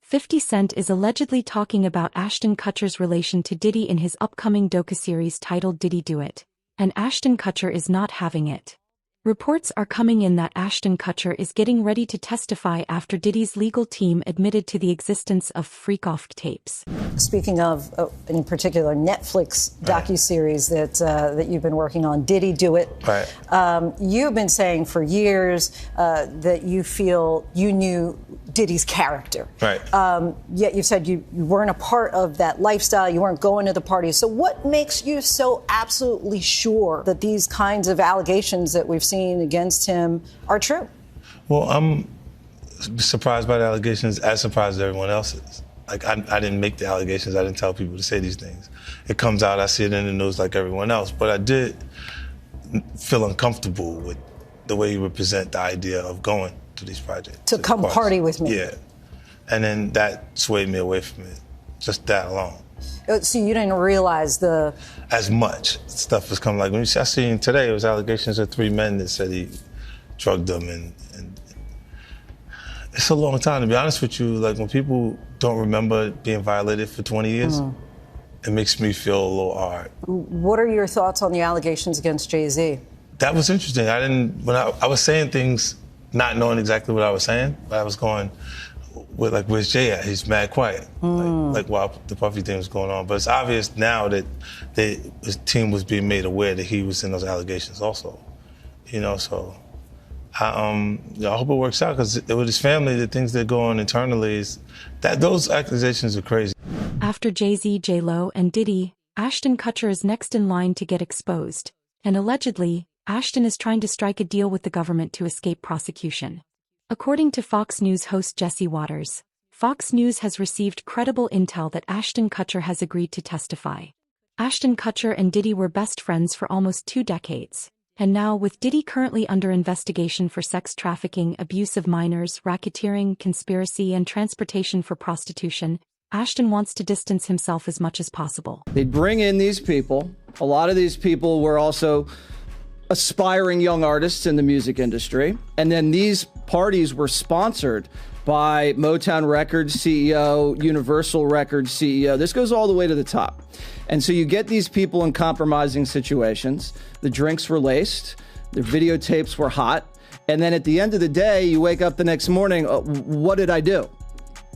50 Cent is allegedly talking about Ashton Kutcher's relation to Diddy in his upcoming docuseries titled Diddy Do It, and Ashton Kutcher is not having it. Reports are coming in that Ashton Kutcher is getting ready to testify after Diddy's legal team admitted to the existence of freak-off tapes. Speaking of, in particular, Netflix docuseries that you've been working on, Diddy Do It. Right. You've been saying for years that you feel you knew Diddy's character. Right. Yet you said you weren't a part of that lifestyle, you weren't going to the parties. So what makes you so absolutely sure that these kinds of allegations that we've seen against him are true? Well, I'm surprised by the allegations, as surprised as everyone else is. Like, I didn't make the allegations. I didn't tell people to say these things. It comes out, I see it in the news like everyone else. But I did feel uncomfortable with the way you would present the idea of going to these projects. To come party with me. Yeah. And then that swayed me away from it. Just that alone. So you didn't realize as much stuff was coming. Like when I seen today, it was allegations of 3 men that said he drugged them, and it's a long time, to be honest with you. Like when people don't remember being violated for 20 years, it makes me feel a little hard. What are your thoughts on the allegations against Jay-Z? That was interesting. When I was saying things, not knowing exactly what I was saying, but I was going, where's Jay at? He's mad quiet. Like while the Puffy thing was going on. But it's obvious now that his team was being made aware that he was in those allegations also. So I hope it works out, because with his family, the things that go on internally, those accusations are crazy. After Jay-Z, J-Lo, and Diddy, Ashton Kutcher is next in line to get exposed. And allegedly, Ashton is trying to strike a deal with the government to escape prosecution. According to Fox News host Jesse Waters, Fox News has received credible intel that Ashton Kutcher has agreed to testify. Ashton Kutcher and Diddy were best friends for almost 2 decades. And now, with Diddy currently under investigation for sex trafficking, abuse of minors, racketeering, conspiracy, and transportation for prostitution, Ashton wants to distance himself as much as possible. They'd bring in these people. A lot of these people were also aspiring young artists in the music industry. And then these parties were sponsored by Motown Records CEO, Universal Records CEO. This goes all the way to the top. And so you get these people in compromising situations. The drinks were laced, the videotapes were hot. And then at the end of the day, you wake up the next morning, what did I do?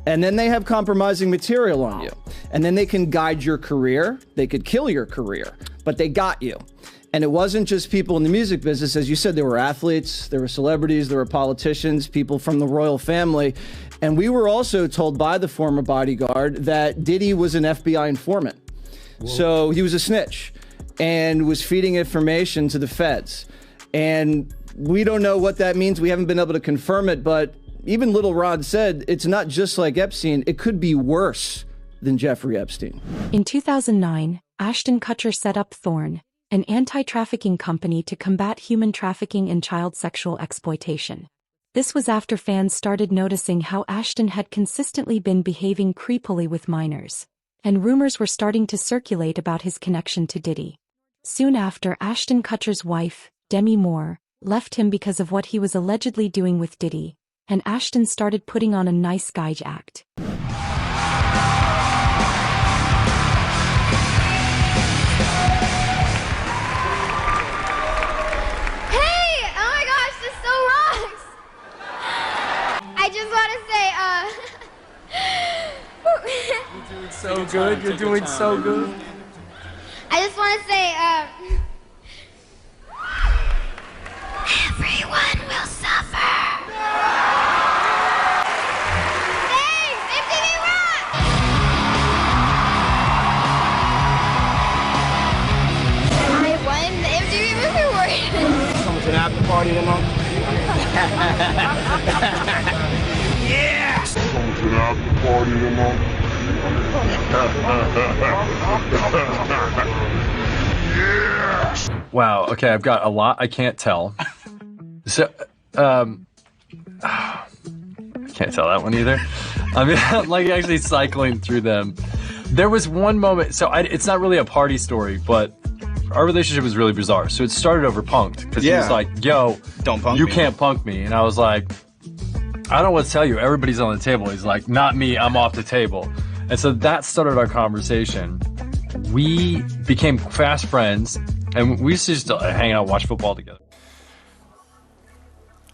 And then they have compromising material on you. And then they can guide your career. They could kill your career, but they got you. And it wasn't just people in the music business. As you said, there were athletes, there were celebrities, there were politicians, people from the royal family. And we were also told by the former bodyguard that Diddy was an FBI informant. Whoa. So he was a snitch and was feeding information to the feds. And we don't know what that means. We haven't been able to confirm it, but even Little Rod said it's not just like Epstein. It could be worse than Jeffrey Epstein. In 2009, Ashton Kutcher set up Thorn, an anti-trafficking company to combat human trafficking and child sexual exploitation. This was after fans started noticing how Ashton had consistently been behaving creepily with minors, and rumors were starting to circulate about his connection to Diddy. Soon after, Ashton Kutcher's wife, Demi Moore, left him because of what he was allegedly doing with Diddy, and Ashton started putting on a nice guy act. So good, you're doing so good. I just want to say, everyone will suffer. Hey, MTV Rock! I won the MTV Movie Award. Coming to the after party tonight? Yeah! Coming to the after party tonight? Yes! Wow, okay, I've got a lot I can't tell. So, I can't tell that one either. I mean, I'm like actually cycling through them. There was one moment, so it's not really a party story, but our relationship was really bizarre. So it started over punked, because he was like, yo, don't punk you me. can't punk me. And I was like, I don't know what to tell you. Everybody's on the table. He's like, not me, I'm off the table. And so that started our conversation. We became fast friends, and we used to just hang out and watch football together.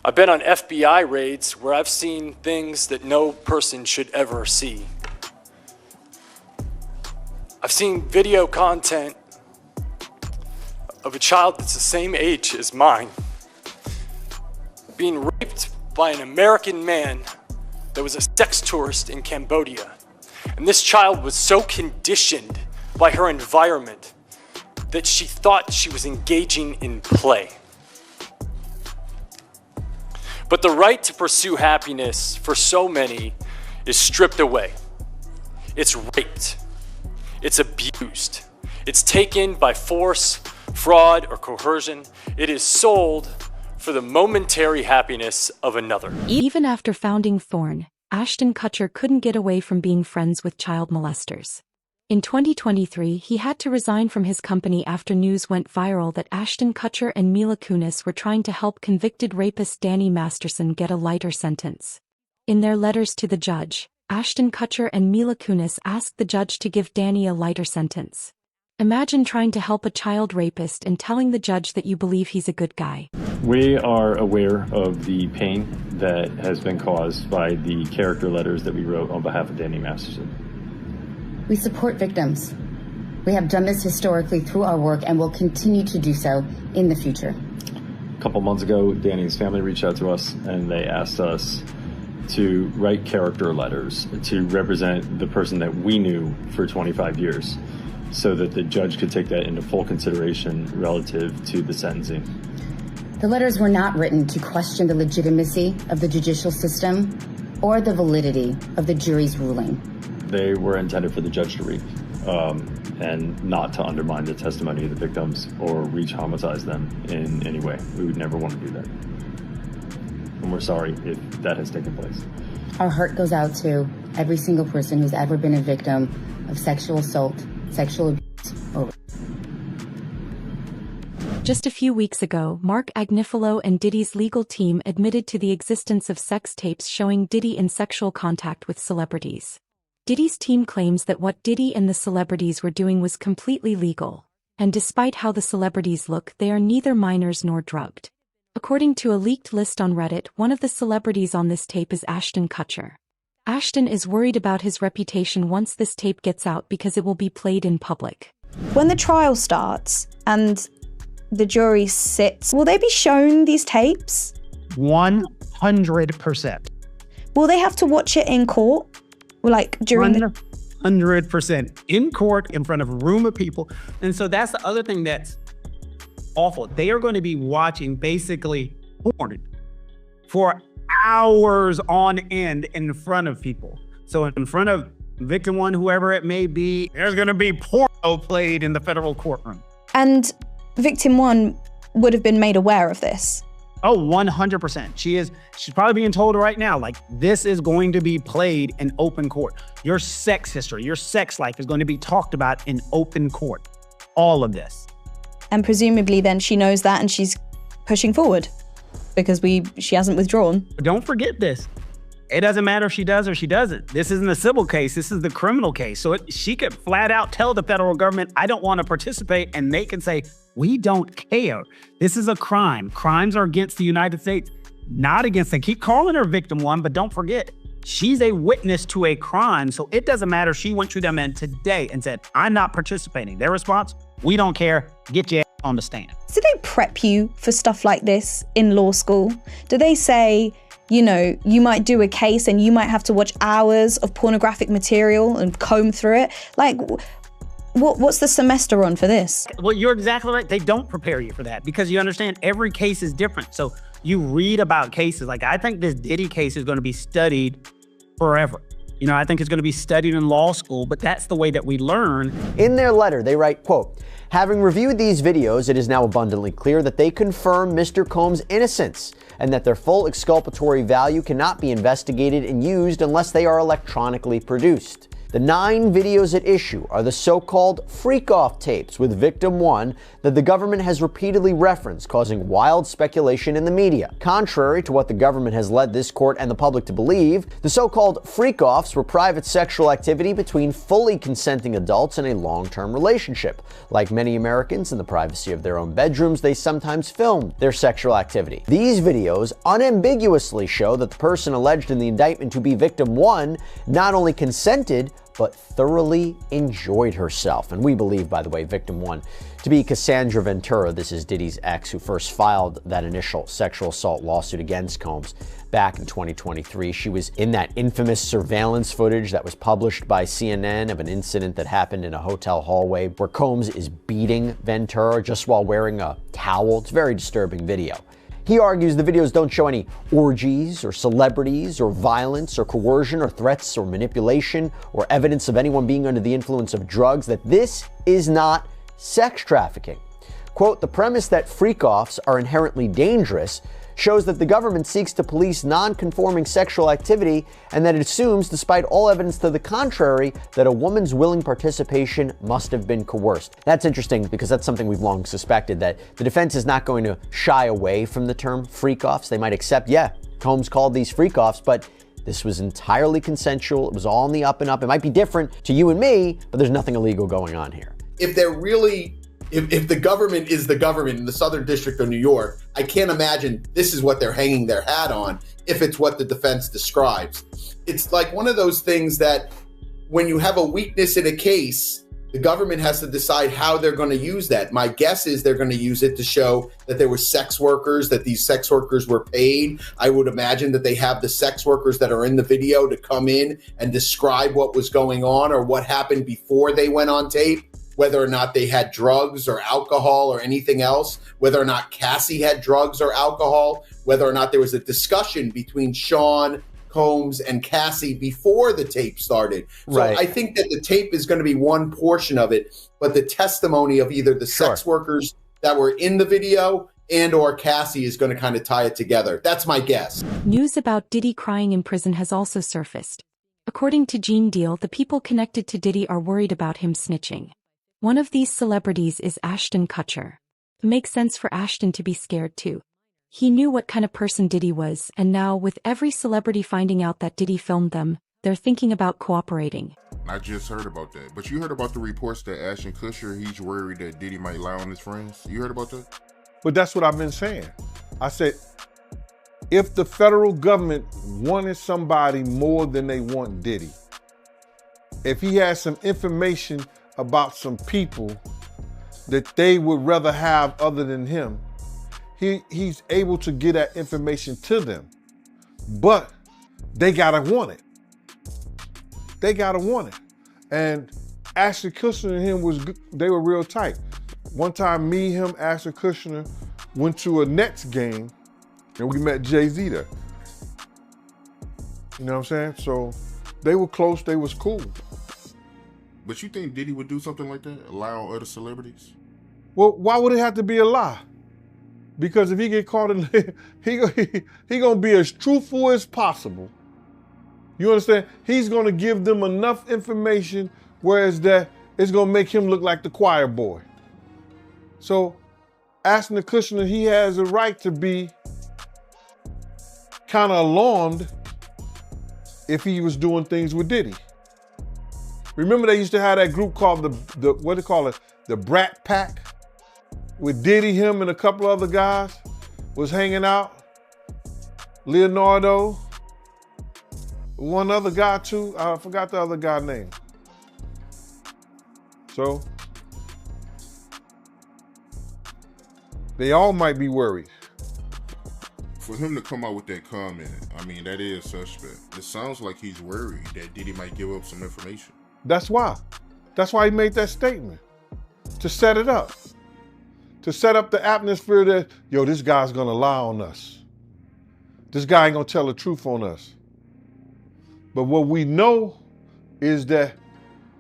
I've been on FBI raids where I've seen things that no person should ever see. I've seen video content of a child that's the same age as mine being raped by an American man that was a sex tourist in Cambodia. And this child was so conditioned by her environment that she thought she was engaging in play. But the right to pursue happiness for so many is stripped away. It's raped. It's abused. It's taken by force, fraud, or coercion. It is sold for the momentary happiness of another. Even after founding Thorn, Ashton Kutcher couldn't get away from being friends with child molesters. In 2023, he had to resign from his company after news went viral that Ashton Kutcher and Mila Kunis were trying to help convicted rapist Danny Masterson get a lighter sentence. In their letters to the judge, Ashton Kutcher and Mila Kunis asked the judge to give Danny a lighter sentence. Imagine trying to help a child rapist and telling the judge that you believe he's a good guy. We are aware of the pain that has been caused by the character letters that we wrote on behalf of Danny Masterson. We support victims. We have done this historically through our work and will continue to do so in the future. A couple months ago, Danny's family reached out to us and they asked us to write character letters to represent the person that we knew for 25 years so that the judge could take that into full consideration relative to the sentencing. The letters were not written to question the legitimacy of the judicial system or the validity of the jury's ruling. They were intended for the judge to read and not to undermine the testimony of the victims or re-traumatize them in any way. We would never want to do that. And we're sorry if that has taken place. Our heart goes out to every single person who's ever been a victim of sexual assault, sexual abuse, or Just a few weeks ago, Mark Agnifilo and Diddy's legal team admitted to the existence of sex tapes showing Diddy in sexual contact with celebrities. Diddy's team claims that what Diddy and the celebrities were doing was completely legal, and despite how the celebrities look, they are neither minors nor drugged. According to a leaked list on Reddit, one of the celebrities on this tape is Ashton Kutcher. Ashton is worried about his reputation once this tape gets out because it will be played in public. When the trial starts and the jury sits, will they be shown these tapes? 100%. Will they have to watch it in court? Like during 100% in court in front of a room of people. And so that's the other thing that's awful. They are going to be watching basically porn for hours on end in front of people. So in front of victim one, whoever it may be, there's going to be porno played in the federal courtroom. And victim one would have been made aware of this. Oh, 100%. She's probably being told right now, like, this is going to be played in open court. Your sex history, your sex life is going to be talked about in open court. All of this. And presumably then she knows that and she's pushing forward because she hasn't withdrawn. But don't forget this. It doesn't matter if she does or she doesn't. This isn't a civil case. This is the criminal case. So she could flat out tell the federal government, I don't want to participate. And they can say, we don't care. This is a crime. Crimes are against the United States, not against them. Keep calling her victim one, but don't forget, she's a witness to a crime. So it doesn't matter if she went to them in today and said, I'm not participating. Their response, we don't care. Get your ass on the stand. Do they prep you for stuff like this in law school? Do they say, you know, you might do a case and you might have to watch hours of pornographic material and comb through it? Like, what's the semester on for this? Well, you're exactly right. They don't prepare you for that because you understand every case is different. So you read about cases. Like, I think this Diddy case is going to be studied forever. You know, I think it's going to be studied in law school, but that's the way that we learn. In their letter, they write, quote, having reviewed these videos, it is now abundantly clear that they confirm Mr. Combs' innocence and that their full exculpatory value cannot be investigated and used unless they are electronically produced. The 9 videos at issue are the so-called freak-off tapes with victim 1 that the government has repeatedly referenced, causing wild speculation in the media. Contrary to what the government has led this court and the public to believe, the so-called freak-offs were private sexual activity between fully consenting adults in a long-term relationship. Like many Americans, in the privacy of their own bedrooms, they sometimes film their sexual activity. These videos unambiguously show that the person alleged in the indictment to be victim 1 not only consented, but thoroughly enjoyed herself. And we believe, by the way, victim 1 to be Cassandra Ventura. This is Diddy's ex, who first filed that initial sexual assault lawsuit against Combs back in 2023. She was in that infamous surveillance footage that was published by CNN of an incident that happened in a hotel hallway where Combs is beating Ventura just while wearing a towel. It's a very disturbing video. He argues the videos don't show any orgies or celebrities or violence or coercion or threats or manipulation or evidence of anyone being under the influence of drugs, that this is not sex trafficking. Quote, the premise that freak-offs are inherently dangerous shows that the government seeks to police non-conforming sexual activity and that it assumes, despite all evidence to the contrary, that a woman's willing participation must have been coerced. That's interesting because that's something we've long suspected, that the defense is not going to shy away from the term freak-offs. They might accept, yeah, Combs called these freak-offs, but this was entirely consensual. It was all on the up and up. It might be different to you and me, but there's nothing illegal going on here. If they're really If the government is the government in the Southern District of New York, I can't imagine this is what they're hanging their hat on if it's what the defense describes. It's like one of those things that when you have a weakness in a case, the government has to decide how they're going to use that. My guess is they're going to use it to show that there were sex workers, that these sex workers were paid. I would imagine that they have the sex workers that are in the video to come in and describe what was going on or what happened before they went on tape, whether or not they had drugs or alcohol or anything else, whether or not Cassie had drugs or alcohol, whether or not there was a discussion between Sean Combs and Cassie before the tape started. So Right. I think that the tape is going to be one portion of it, but the testimony of either the sex workers that were in the video and or Cassie is going to kind of tie it together. That's my guess. News about Diddy crying in prison has also surfaced. According to Gene Deal, the people connected to Diddy are worried about him snitching. One of these celebrities is Ashton Kutcher. It makes sense for Ashton to be scared too. He knew what kind of person Diddy was, and now with every celebrity finding out that Diddy filmed them, they're thinking about cooperating. I just heard about that. But you heard about the reports that Ashton Kutcher, he's worried that Diddy might lie on his friends? You heard about that? But that's what I've been saying. I said, if the federal government wanted somebody more than they want Diddy, if he has some information about some people that they would rather have other than him, he's able to get that information to them. But they gotta want it. They gotta want it. And Ashton Kutcher and him they were real tight. One time me, him, Ashton Kutcher went to a Nets game and we met Jay-Z there. You know what I'm saying? So they were close, they was cool. But you think Diddy would do something like that? Lie on other celebrities? Well, why would it have to be a lie? Because if he get caught in, he gonna be as truthful as possible. You understand? He's gonna give them enough information, whereas that it's gonna make him look like the choir boy. So, Ashton Kutcher, he has a right to be kind of alarmed if he was doing things with Diddy. Remember they used to have that group called the what do they call it? The Brat Pack? With Diddy, him, and a couple other guys was hanging out. Leonardo, one other guy too. I forgot the other guy's name. So, they all might be worried. For him to come out with that comment, I mean, that is suspect. It sounds like he's worried that Diddy might give up some information. That's why. That's why he made that statement. To set it up. To set up the atmosphere that, yo, this guy's gonna lie on us. This guy ain't gonna tell the truth on us. But what we know is that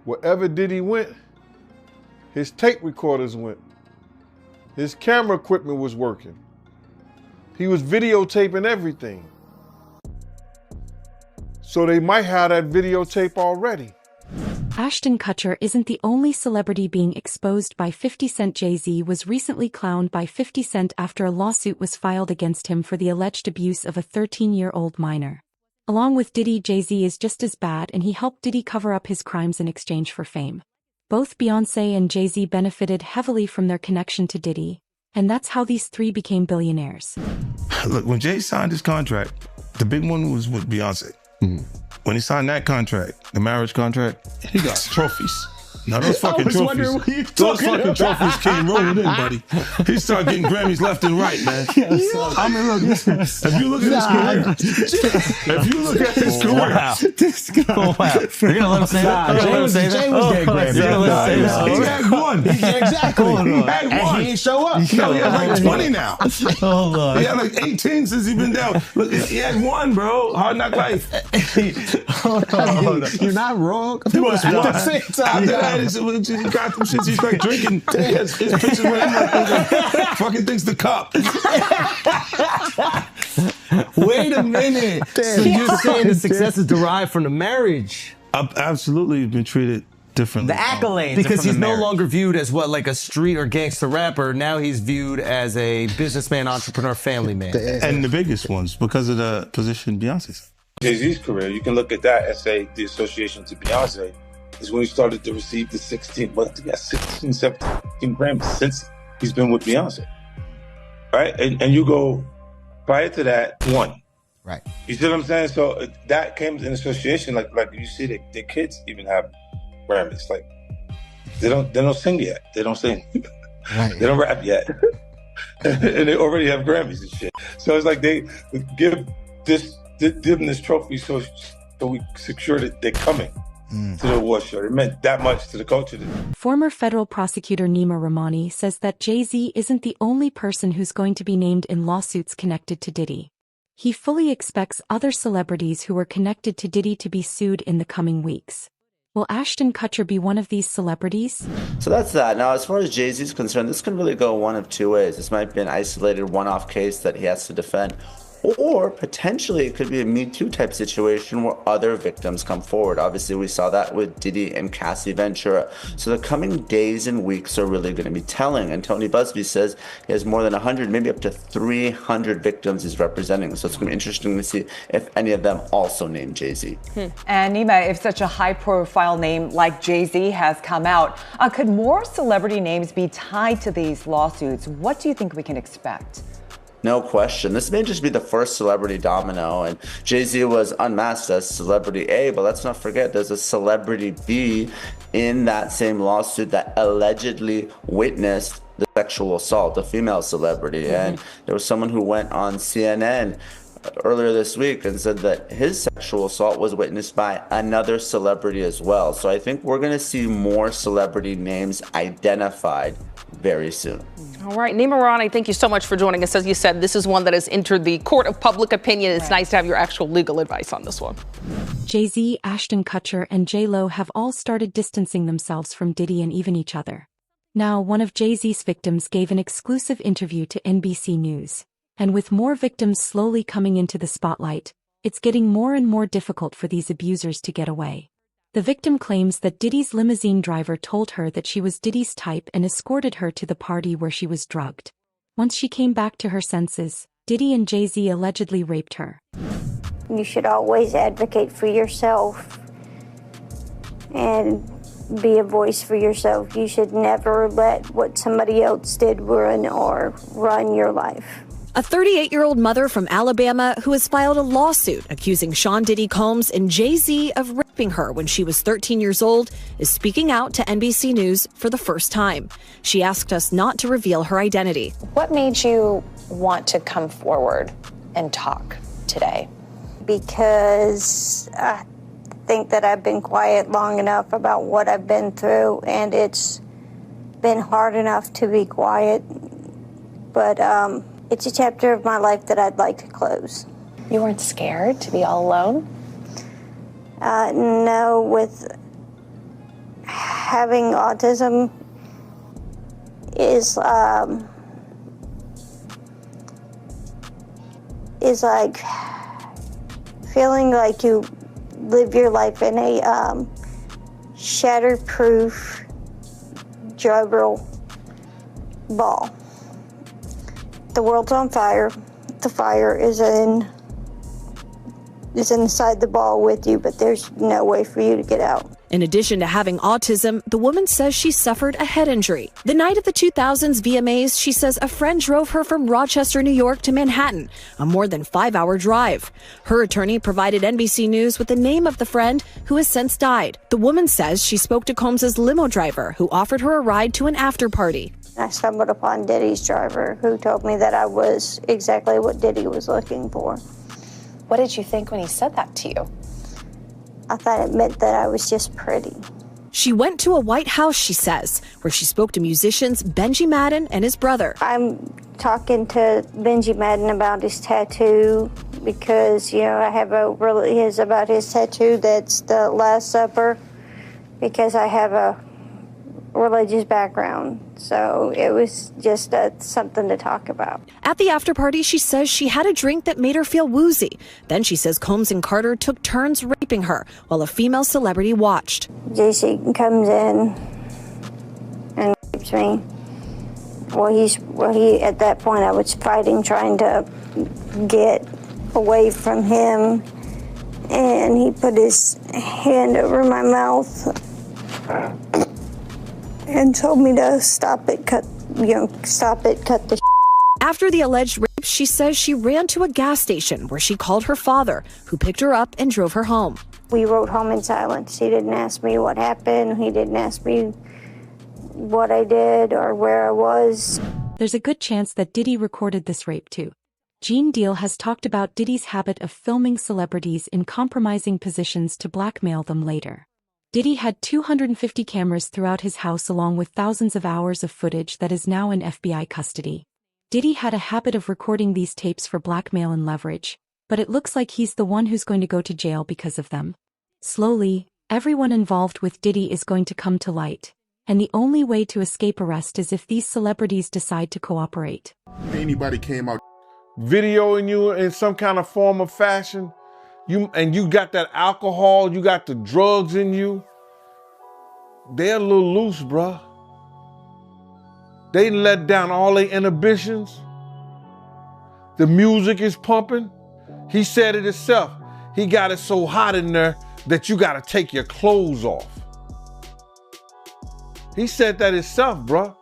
wherever Diddy went, his tape recorders went. His camera equipment was working. He was videotaping everything. So they might have that videotape already. Ashton Kutcher isn't the only celebrity being exposed by 50 Cent. Jay-Z was recently clowned by 50 Cent after a lawsuit was filed against him for the alleged abuse of a 13-year-old minor. Along with Diddy, Jay-Z is just as bad, and he helped Diddy cover up his crimes in exchange for fame. Both Beyoncé and Jay-Z benefited heavily from their connection to Diddy, and that's how these three became billionaires. Look, when Jay signed his contract, the big one was with Beyonce. When he signed that contract, the marriage contract, he got trophies. Now those fucking trophies, those fucking trophies came rolling in, buddy. He started getting Grammys left and right, man. I mean, look, if you look at his career, This guy. Wow. You're gonna let him say that? Jay was getting Grammys. He had one. Exactly. He had one. And he ain't show up. No, he has like 20 now. Hold on. He had like 18 since he's been down. Look, he had one, bro. Hard Knock Life. Hold on. You're not wrong. He was At one. the same time. After that, he got them shits. He's like drinking. His pictures with him like fucking things to cup. Wait a minute. So you're saying the success is derived from the marriage? Absolutely, been treated differently. The accolades. Because he's no longer viewed as what, like a street or gangster rapper. Now he's viewed as a businessman, entrepreneur, family man. And the biggest ones because of the position Beyonce's. Jay-Z's career, you can look at that and say the association to Beyonce is when he started to receive the 16 Grammys since he's been with Beyonce. Right? And you go, prior to that, one. Right. You see what I'm saying? So that came in association, like you see their kids even have Grammys. Like they don't sing yet. They don't sing. Right. They don't rap yet. And they already have Grammys and shit. So it's like they give them this trophy so we secure that they're coming to the award show. It meant that much to the culture. Former federal prosecutor Nima Rahmani says that Jay-Z isn't the only person who's going to be named in lawsuits connected to Diddy. He fully expects other celebrities who were connected to Diddy to be sued in the coming weeks. Will Ashton Kutcher be one of these celebrities? So that's that. Now, as far as Jay-Z is concerned, this can really go one of two ways. This might be an isolated one-off case that he has to defend, or potentially it could be a Me Too type situation where other victims come forward. Obviously, we saw that with Diddy and Cassie Ventura. So the coming days and weeks are really going to be telling. And Tony Busby says he has more than 100, maybe up to 300 victims he's representing. So it's going to be interesting to see if any of them also name Jay-Z. And Nima, if such a high-profile name like Jay-Z has come out, could more celebrity names be tied to these lawsuits? What do you think we can expect? No question. This may just be the first celebrity domino, and Jay-Z was unmasked as celebrity A, but let's not forget there's a celebrity B in that same lawsuit that allegedly witnessed the sexual assault, a female celebrity. And there was someone who went on CNN earlier this week and said that his sexual assault was witnessed by another celebrity as well. So I think we're going to see more celebrity names identified very soon. All right, Nima Rani, thank you so much for joining us. As you said, this is one that has entered the court of public opinion. It's nice to have your actual legal advice on this one. Jay-Z, Ashton Kutcher, and J-Lo have all started distancing themselves from Diddy and even each other. Now, one of Jay-Z's victims gave an exclusive interview to NBC News. And with more victims slowly coming into the spotlight, it's getting more and more difficult for these abusers to get away. The victim claims that Diddy's limousine driver told her that she was Diddy's type and escorted her to the party where she was drugged. Once she came back to her senses, Diddy and Jay-Z allegedly raped her. You should always advocate for yourself and be a voice for yourself. You should never let what somebody else did run your life. A 38-year-old mother from Alabama who has filed a lawsuit accusing Sean Diddy Combs and Jay-Z of raping her when she was 13 years old is speaking out to NBC News for the first time. She asked us not to reveal her identity. What made you want to come forward and talk today? Because I think that I've been quiet long enough about what I've been through, and it's been hard enough to be quiet. But it's a chapter of my life that I'd like to close. You weren't scared to be all alone? No, with having autism is like feeling like you live your life in a shatterproof jovial ball. The world's on fire. The fire is inside the ball with you, but there's no way for you to get out. In addition to having autism, the woman says she suffered a head injury. The night of the 2000s VMAs, she says a friend drove her from Rochester, New York to Manhattan, a more than 5-hour drive. Her attorney provided NBC News with the name of the friend who has since died. The woman says she spoke to Combs's limo driver who offered her a ride to an after party. I stumbled upon Diddy's driver, who told me that I was exactly what Diddy was looking for. What did you think when he said that to you? I thought it meant that I was just pretty. She went to a White House, she says, where she spoke to musicians Benji Madden and his brother. I'm talking to Benji Madden about his tattoo because, I have about his tattoo that's the Last Supper, because I have a religious background. So it was just something to talk about. At the after party, she says she had a drink that made her feel woozy. Then she says Combs and Carter took turns raping her while a female celebrity watched. JC comes in and rapes me. He at that point I was fighting, trying to get away from him, and he put his hand over my mouth and told me to stop it, cut the. After the alleged rape, she says she ran to a gas station where she called her father, who picked her up and drove her home. We rode home in silence. He didn't ask me what happened. He didn't ask me what I did or where I was. There's a good chance that Diddy recorded this rape too. Gene Deal has talked about Diddy's habit of filming celebrities in compromising positions to blackmail them later. Diddy had 250 cameras throughout his house along with thousands of hours of footage that is now in FBI custody. Diddy had a habit of recording these tapes for blackmail and leverage, but it looks like he's the one who's going to go to jail because of them. Slowly, everyone involved with Diddy is going to come to light, and the only way to escape arrest is if these celebrities decide to cooperate. Anybody came out videoing you in some kind of form or fashion, you got that alcohol, you got the drugs in you, they're a little loose, bruh. They let down all their inhibitions. The music is pumping. He said it himself. He got it so hot in there that you gotta take your clothes off. He said that himself, bruh.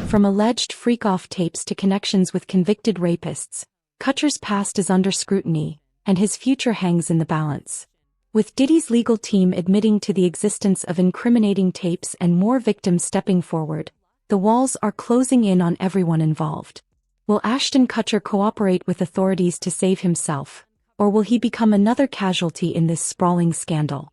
From alleged freak-off tapes to connections with convicted rapists, Kutcher's past is under scrutiny, and his future hangs in the balance. With Diddy's legal team admitting to the existence of incriminating tapes and more victims stepping forward, the walls are closing in on everyone involved. Will Ashton Kutcher cooperate with authorities to save himself, or will he become another casualty in this sprawling scandal?